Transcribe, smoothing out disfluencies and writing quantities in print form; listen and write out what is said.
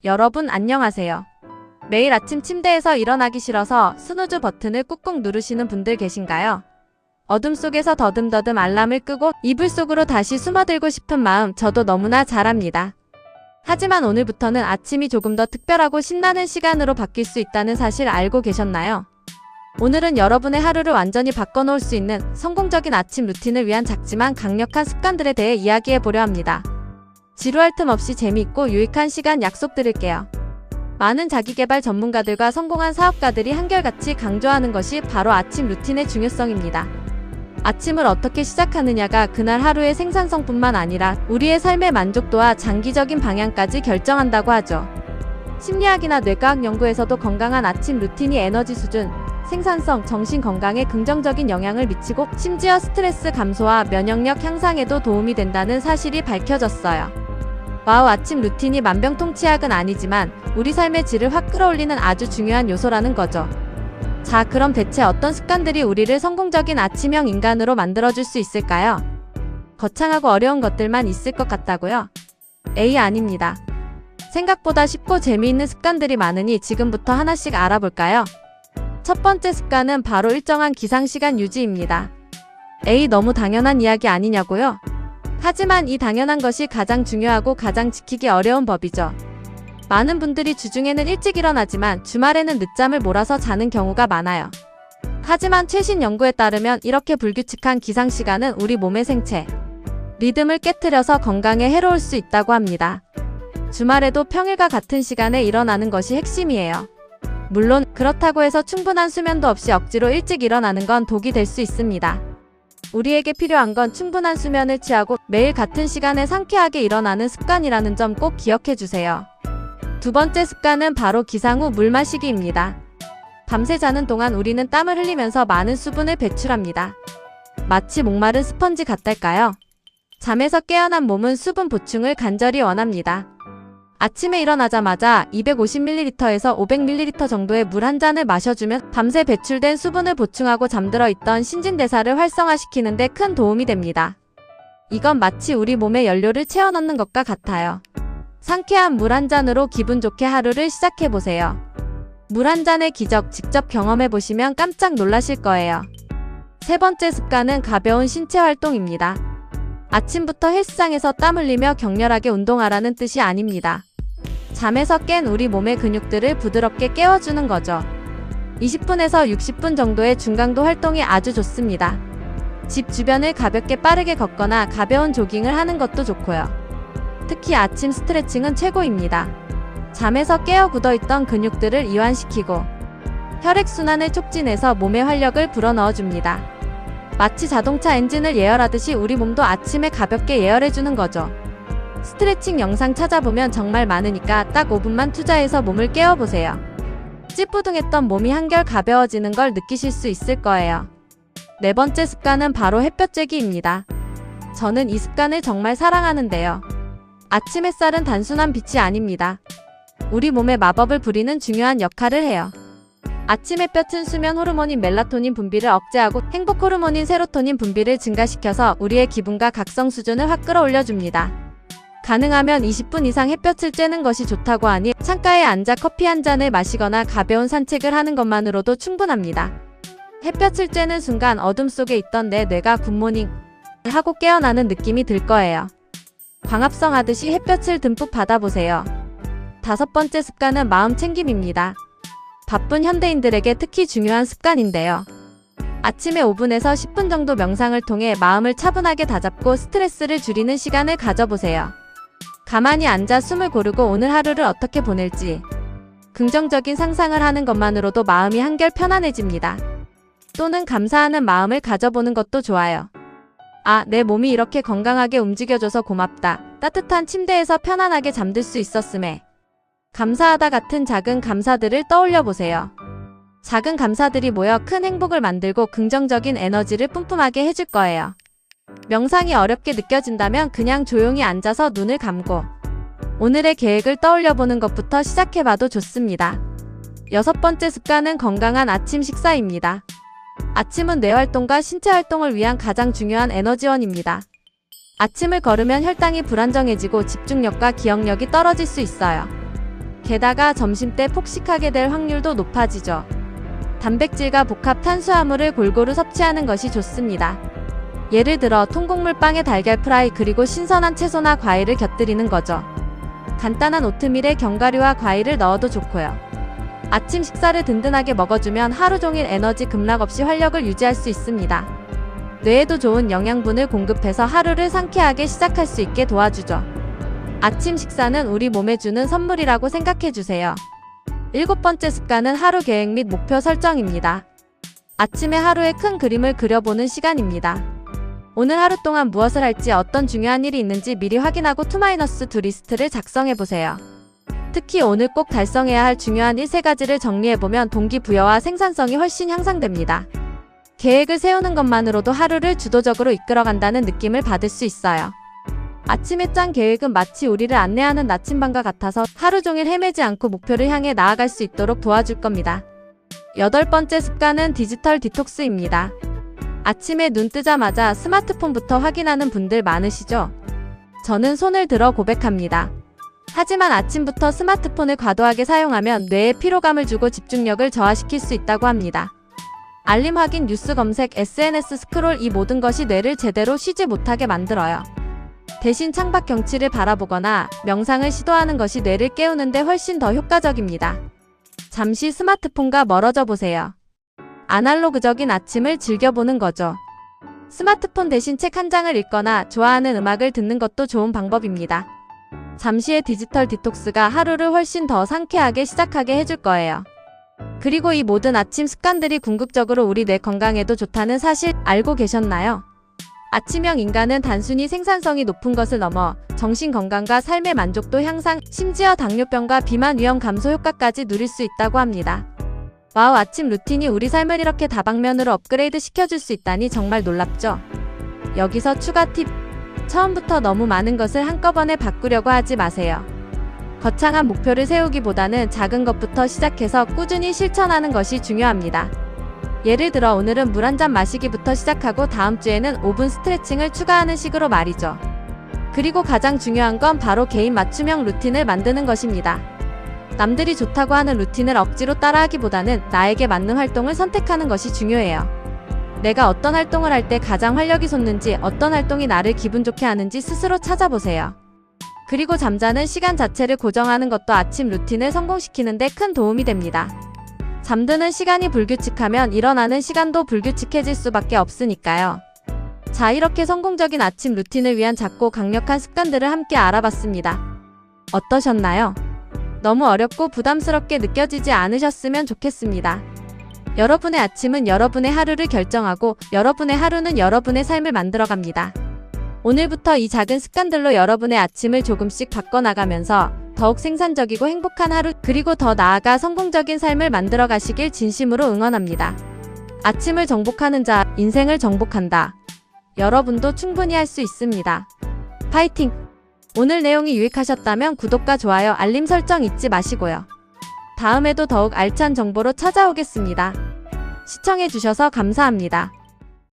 여러분 안녕하세요. 매일 아침 침대에서 일어나기 싫어서 스누즈 버튼을 꾹꾹 누르시는 분들 계신가요? 어둠 속에서 더듬더듬 알람을 끄고 이불 속으로 다시 숨어들고 싶은 마음 저도 너무나 잘 압니다. 하지만 오늘부터는 아침이 조금 더 특별하고 신나는 시간으로 바뀔 수 있다는 사실 알고 계셨나요? 오늘은 여러분의 하루를 완전히 바꿔놓을 수 있는 성공적인 아침 루틴을 위한 작지만 강력한 습관들에 대해 이야기해보려 합니다. 지루할 틈 없이 재미있고 유익한 시간 약속드릴게요. 많은 자기계발 전문가들과 성공한 사업가들이 한결같이 강조하는 것이 바로 아침 루틴의 중요성입니다. 아침을 어떻게 시작하느냐가 그날 하루의 생산성뿐만 아니라 우리의 삶의 만족도와 장기적인 방향까지 결정한다고 하죠. 심리학이나 뇌과학 연구에서도 건강한 아침 루틴이 에너지 수준, 생산성, 정신 건강에 긍정적인 영향을 미치고 심지어 스트레스 감소와 면역력 향상에도 도움이 된다는 사실이 밝혀졌어요. 와우, 아침 루틴이 만병통치약은 아니지만 우리 삶의 질을 확 끌어올리는 아주 중요한 요소라는 거죠. 자, 그럼 대체 어떤 습관들이 우리를 성공적인 아침형 인간으로 만들어줄 수 있을까요? 거창하고 어려운 것들만 있을 것 같다고요? 에이, 아닙니다. 생각보다 쉽고 재미있는 습관들이 많으니 지금부터 하나씩 알아볼까요? 첫 번째 습관은 바로 일정한 기상시간 유지입니다. 에이, 너무 당연한 이야기 아니냐고요? 하지만 이 당연한 것이 가장 중요하고 가장 지키기 어려운 법이죠. 많은 분들이 주중에는 일찍 일어나지만 주말에는 늦잠을 몰아서 자는 경우가 많아요. 하지만 최신 연구에 따르면 이렇게 불규칙한 기상시간은 우리 몸의 생체 리듬을 깨트려서 건강에 해로울 수 있다고 합니다. 주말에도 평일과 같은 시간에 일어나는 것이 핵심이에요. 물론 그렇다고 해서 충분한 수면도 없이 억지로 일찍 일어나는 건 독이 될 수 있습니다. 우리에게 필요한 건 충분한 수면을 취하고 매일 같은 시간에 상쾌하게 일어나는 습관이라는 점 꼭 기억해 주세요. 두 번째 습관은 바로 기상 후 물 마시기입니다. 밤새 자는 동안 우리는 땀을 흘리면서 많은 수분을 배출합니다. 마치 목마른 스펀지 같달까요? 잠에서 깨어난 몸은 수분 보충을 간절히 원합니다. 아침에 일어나자마자 250ml에서 500ml 정도의 물 한 잔을 마셔주면 밤새 배출된 수분을 보충하고 잠들어 있던 신진대사를 활성화시키는 데 큰 도움이 됩니다. 이건 마치 우리 몸에 연료를 채워 넣는 것과 같아요. 상쾌한 물 한 잔으로 기분 좋게 하루를 시작해보세요. 물 한 잔의 기적 직접 경험해보시면 깜짝 놀라실 거예요. 세 번째 습관은 가벼운 신체 활동입니다. 아침부터 헬스장에서 땀 흘리며 격렬하게 운동하라는 뜻이 아닙니다. 잠에서 깬 우리 몸의 근육들을 부드럽게 깨워주는 거죠. 20분에서 60분 정도의 중강도 활동이 아주 좋습니다. 집 주변을 가볍게 빠르게 걷거나 가벼운 조깅을 하는 것도 좋고요. 특히 아침 스트레칭은 최고입니다. 잠에서 깨어 굳어있던 근육들을 이완시키고 혈액순환을 촉진해서 몸에 활력을 불어넣어줍니다. 마치 자동차 엔진을 예열하듯이 우리 몸도 아침에 가볍게 예열해주는 거죠. 스트레칭 영상 찾아보면 정말 많으니까 딱 5분만 투자해서 몸을 깨워보세요. 찌뿌둥했던 몸이 한결 가벼워지는 걸 느끼실 수 있을 거예요. 네 번째 습관은 바로 햇볕 쬐기입니다. 저는 이 습관을 정말 사랑하는데요. 아침 햇살은 단순한 빛이 아닙니다. 우리 몸에 마법을 부리는 중요한 역할을 해요. 아침 햇볕은 수면 호르몬인 멜라토닌 분비를 억제하고 행복 호르몬인 세로토닌 분비를 증가시켜서 우리의 기분과 각성 수준을 확 끌어올려줍니다. 가능하면 20분 이상 햇볕을 쬐는 것이 좋다고 하니 창가에 앉아 커피 한 잔을 마시거나 가벼운 산책을 하는 것만으로도 충분합니다. 햇볕을 쬐는 순간 어둠 속에 있던 내 뇌가 굿모닝 하고 깨어나는 느낌이 들 거예요. 광합성 하듯이 햇볕을 듬뿍 받아보세요. 다섯 번째 습관은 마음 챙김입니다. 바쁜 현대인들에게 특히 중요한 습관인데요. 아침에 5분에서 10분 정도 명상을 통해 마음을 차분하게 다잡고 스트레스를 줄이는 시간을 가져보세요. 가만히 앉아 숨을 고르고 오늘 하루를 어떻게 보낼지 긍정적인 상상을 하는 것만으로도 마음이 한결 편안해집니다. 또는 감사하는 마음을 가져보는 것도 좋아요. 아, 내 몸이 이렇게 건강하게 움직여줘서 고맙다. 따뜻한 침대에서 편안하게 잠들 수 있었음에 감사하다 같은 작은 감사들을 떠올려 보세요. 작은 감사들이 모여 큰 행복을 만들고 긍정적인 에너지를 뿜뿜하게 해줄 거예요. 명상이 어렵게 느껴진다면 그냥 조용히 앉아서 눈을 감고 오늘의 계획을 떠올려 보는 것부터 시작해봐도 좋습니다. 여섯 번째 습관은 건강한 아침 식사입니다. 아침은 뇌활동과 신체 활동을 위한 가장 중요한 에너지원입니다. 아침을 걸으면 혈당이 불안정해지고 집중력과 기억력이 떨어질 수 있어요. 게다가 점심때 폭식하게 될 확률도 높아지죠. 단백질과 복합 탄수화물을 골고루 섭취하는 것이 좋습니다. 예를 들어 통곡물빵에 달걀 프라이 그리고 신선한 채소나 과일을 곁들이는 거죠. 간단한 오트밀에 견과류와 과일을 넣어도 좋고요. 아침 식사를 든든하게 먹어주면 하루 종일 에너지 급락 없이 활력을 유지할 수 있습니다. 뇌에도 좋은 영양분을 공급해서 하루를 상쾌하게 시작할 수 있게 도와주죠. 아침 식사는 우리 몸에 주는 선물이라고 생각해주세요. 7번째 습관은 하루 계획 및 목표 설정입니다. 아침에 하루의 큰 그림을 그려보는 시간입니다. 오늘 하루 동안 무엇을 할지 어떤 중요한 일이 있는지 미리 확인하고 2-2 리스트를 작성해보세요. 특히 오늘 꼭 달성해야 할 중요한 일 3가지를 정리해보면 동기부여와 생산성이 훨씬 향상됩니다. 계획을 세우는 것만으로도 하루를 주도적으로 이끌어간다는 느낌을 받을 수 있어요. 아침에 짠 계획은 마치 우리를 안내하는 나침반과 같아서 하루 종일 헤매지 않고 목표를 향해 나아갈 수 있도록 도와줄 겁니다. 8번째 습관은 디지털 디톡스입니다. 아침에 눈 뜨자마자 스마트폰부터 확인하는 분들 많으시죠? 저는 손을 들어 고백합니다. 하지만 아침부터 스마트폰을 과도하게 사용하면 뇌에 피로감을 주고 집중력을 저하시킬 수 있다고 합니다. 알림 확인, 뉴스 검색, SNS 스크롤, 이 모든 것이 뇌를 제대로 쉬지 못하게 만들어요. 대신 창밖 경치를 바라보거나 명상을 시도하는 것이 뇌를 깨우는데 훨씬 더 효과적입니다. 잠시 스마트폰과 멀어져 보세요. 아날로그적인 아침을 즐겨보는 거죠. 스마트폰 대신 책 한 장을 읽거나 좋아하는 음악을 듣는 것도 좋은 방법입니다. 잠시의 디지털 디톡스가 하루를 훨씬 더 상쾌하게 시작하게 해줄 거예요. 그리고 이 모든 아침 습관들이 궁극적으로 우리 뇌 건강에도 좋다는 사실 알고 계셨나요? 아침형 인간은 단순히 생산성이 높은 것을 넘어 정신 건강과 삶의 만족도 향상, 심지어 당뇨병과 비만 위험 감소 효과까지 누릴 수 있다고 합니다. 와우, 아침 루틴이 우리 삶을 이렇게 다방면으로 업그레이드 시켜줄 수 있다니 정말 놀랍죠? 여기서 추가 팁! 처음부터 너무 많은 것을 한꺼번에 바꾸려고 하지 마세요. 거창한 목표를 세우기보다는 작은 것부터 시작해서 꾸준히 실천하는 것이 중요합니다. 예를 들어 오늘은 물 한 잔 마시기부터 시작하고 다음 주에는 5분 스트레칭을 추가하는 식으로 말이죠. 그리고 가장 중요한 건 바로 개인 맞춤형 루틴을 만드는 것입니다. 남들이 좋다고 하는 루틴을 억지로 따라하기보다는 나에게 맞는 활동을 선택하는 것이 중요해요. 내가 어떤 활동을 할 때 가장 활력이 솟는지, 어떤 활동이 나를 기분 좋게 하는지 스스로 찾아보세요. 그리고 잠자는 시간 자체를 고정하는 것도 아침 루틴을 성공시키는 데 큰 도움이 됩니다. 잠드는 시간이 불규칙하면 일어나는 시간도 불규칙해질 수밖에 없으니까요. 자, 이렇게 성공적인 아침 루틴을 위한 작고 강력한 습관들을 함께 알아봤습니다. 어떠셨나요? 너무 어렵고 부담스럽게 느껴지지 않으셨으면 좋겠습니다. 여러분의 아침은 여러분의 하루를 결정하고 여러분의 하루는 여러분의 삶을 만들어갑니다. 오늘부터 이 작은 습관들로 여러분의 아침을 조금씩 바꿔나가면서 더욱 생산적이고 행복한 하루, 그리고 더 나아가 성공적인 삶을 만들어 가시길 진심으로 응원합니다. 아침을 정복하는 자, 인생을 정복한다. 여러분도 충분히 할 수 있습니다. 파이팅! 오늘 내용이 유익하셨다면 구독과 좋아요, 알림 설정 잊지 마시고요. 다음에도 더욱 알찬 정보로 찾아오겠습니다. 시청해주셔서 감사합니다.